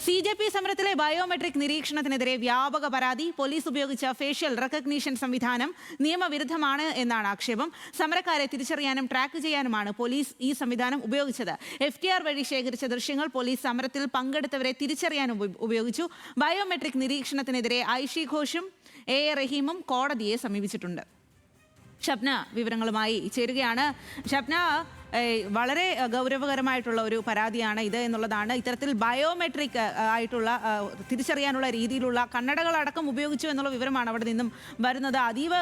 CJP സമരത്തിലെ biometric നിരീക്ഷണത്തിനെതിരെ വ്യാപക പരാതി. Police ഉപയോഗിച്ച ഫേഷ്യൽ റെക്കഗ്നീഷൻ സംവിധാനം നിയമവിരുദ്ധമാണ് എന്നാണ് ആക്ഷേപം. സമരക്കാരെ തിരിച്ചറിയാനും ട്രാക്ക് ചെയ്യാനുമാണ് പോലീസ് ഈ സംവിധാനം ഉപയോഗിച്ചത്. FTR വഴി ശേഖരിച്ച ദൃശ്യങ്ങൾ പോലീസ് സമരത്തിൽ പങ്കെടുത്തവരെ തിരിച്ചറിയാനും ഉപയോഗിച്ചു. Biometric നിരീക്ഷണത്തിനെതിരെ Aishe ഘോഷും A. റഹീമും കോടതിയെ സമീപിച്ചിട്ടുണ്ട്. ഷബ്ന വിവരങ്ങളുമായി ചേരുകയാണ്. ഷബ്ന, വളരെ ഗൗരവകരമായിട്ടുള്ള ഒരു പരാതിയാണ് ഇത് എന്നുള്ളതാണ്. ഇത്തരത്തിൽ ബയോമെട്രിക് ആയിട്ടുള്ള തിരിച്ചറിയാനുള്ള രീതിയിലുള്ള കണ്ണടകളടക്കം ഉപയോഗിച്ചു എന്നുള്ള വിവരമാണ് അവിടെ നിന്നും വരുന്നത്. അതീവ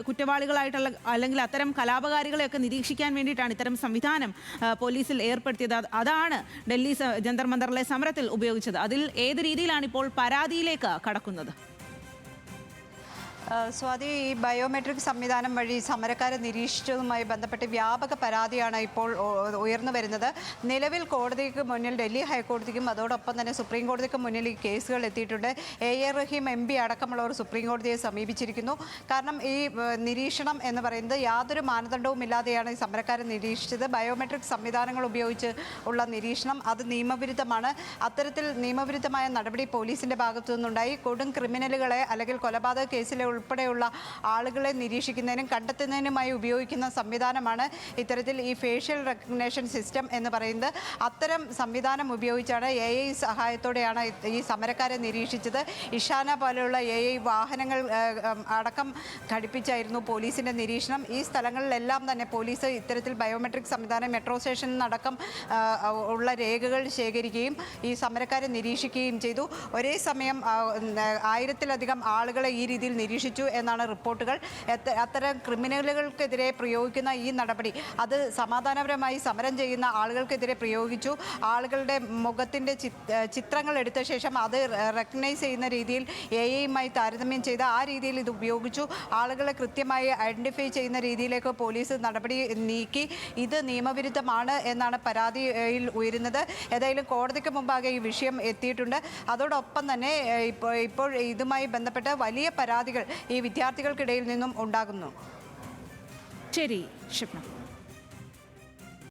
കുറ്റവാളികളായിട്ടുള്ള അല്ലെങ്കിൽ അത്തരം കലാപകാരികളെയൊക്കെ നിരീക്ഷിക്കാൻ വേണ്ടിയിട്ടാണ് ഇത്തരം സംവിധാനം പോലീസിൽ ഏർപ്പെടുത്തിയത്. അതാണ് ഡൽഹി ജന്തർ മന്ദറിലെ സമരത്തിൽ ഉപയോഗിച്ചത്. അതിൽ ഏത് രീതിയിലാണ് ഇപ്പോൾ പരാതിയിലേക്ക് കടക്കുന്നത്? സ്വാതി, ഈ ബയോമെട്രിക് സംവിധാനം വഴി സമരക്കാരെ നിരീക്ഷിച്ചതുമായി ബന്ധപ്പെട്ട് വ്യാപക പരാതിയാണ് ഇപ്പോൾ ഉയർന്നു വരുന്നത്. നിലവിൽ കോടതിക്ക് മുന്നിൽ ഡൽഹി ഹൈക്കോടതിക്കും അതോടൊപ്പം തന്നെ സുപ്രീം കോടതിക്ക് മുന്നിൽ ഈ കേസുകൾ എത്തിയിട്ടുണ്ട്. A. റഹീം MP അടക്കമുള്ളവർ സുപ്രീം കോടതിയെ സമീപിച്ചിരിക്കുന്നു. കാരണം ഈ നിരീക്ഷണം എന്ന് പറയുന്നത് യാതൊരു മാനദണ്ഡവുമില്ലാതെയാണ് ഈ സമരക്കാരെ നിരീക്ഷിച്ചത്. ബയോമെട്രിക് സംവിധാനങ്ങൾ ഉപയോഗിച്ച് ഉള്ള നിരീക്ഷണം അത് നിയമവിരുദ്ധമാണ്. അത്തരത്തിൽ നിയമവിരുദ്ധമായ നടപടി പോലീസിൻ്റെ ഭാഗത്തു നിന്നുണ്ടായി. കൊടും ക്രിമിനലുകളെ അല്ലെങ്കിൽ കൊലപാതക കേസിലെ ഉൾപ്പെടെയുള്ള ആളുകളെ നിരീക്ഷിക്കുന്നതിനും കണ്ടെത്തുന്നതിനുമായി ഉപയോഗിക്കുന്ന സംവിധാനമാണ് ഇത്തരത്തിൽ ഈ ഫേഷ്യൽ റെക്കഗ്നേഷൻ സിസ്റ്റം എന്ന് പറയുന്നത്. അത്തരം സംവിധാനം ഉപയോഗിച്ചാണ് AI സഹായത്തോടെയാണ് ഈ സമരക്കാരെ നിരീക്ഷിച്ചത്. ഇഷാന പോലെയുള്ള AI വാഹനങ്ങൾ അടക്കം ഘടിപ്പിച്ചായിരുന്നു പോലീസിൻ്റെ നിരീക്ഷണം. ഈ സ്ഥലങ്ങളിലെല്ലാം തന്നെ പോലീസ് ഇത്തരത്തിൽ ബയോമെട്രിക് സംവിധാനം മെട്രോ സ്റ്റേഷനിൽ നിന്നടക്കം ഉള്ള രേഖകൾ ശേഖരിക്കുകയും ഈ സമരക്കാരെ നിരീക്ഷിക്കുകയും ചെയ്തു. ഒരേ സമയം 1000-ലധികം ആളുകളെ ഈ രീതിയിൽ നിരീക്ഷിച്ചു എന്നാണ് റിപ്പോർട്ടുകൾ. അത്തരം ക്രിമിനലുകൾക്കെതിരെ പ്രയോഗിക്കുന്ന ഈ നടപടി അത് സമാധാനപരമായി സമരം ചെയ്യുന്ന ആളുകൾക്കെതിരെ പ്രയോഗിച്ചു. ആളുകളുടെ മുഖത്തിൻ്റെ ചിത്രങ്ങൾ എടുത്ത ശേഷം അത് റെക്കഗ്നൈസ് ചെയ്യുന്ന രീതിയിൽ AI-യുമായി താരതമ്യം ചെയ്ത് ആ രീതിയിൽ ഇത് ഉപയോഗിച്ചു. ആളുകളെ കൃത്യമായി ഐഡൻറ്റിഫൈ ചെയ്യുന്ന രീതിയിലേക്ക് പോലീസ് നടപടി നീക്കി. ഇത് നിയമവിരുദ്ധമാണ് എന്നാണ് പരാതിയിൽ ഉയരുന്നത്. ഏതായാലും കോടതിക്ക് മുമ്പാകെ ഈ വിഷയം എത്തിയിട്ടുണ്ട്. അതോടൊപ്പം തന്നെ ഇപ്പോൾ ഇതുമായി ബന്ധപ്പെട്ട് വലിയ പരാതികൾ ഈ വിദ്യാർത്ഥികൾക്കിടയിൽ നിന്നും ഉണ്ടാകുന്നു. ശരി ഷിപ്ന.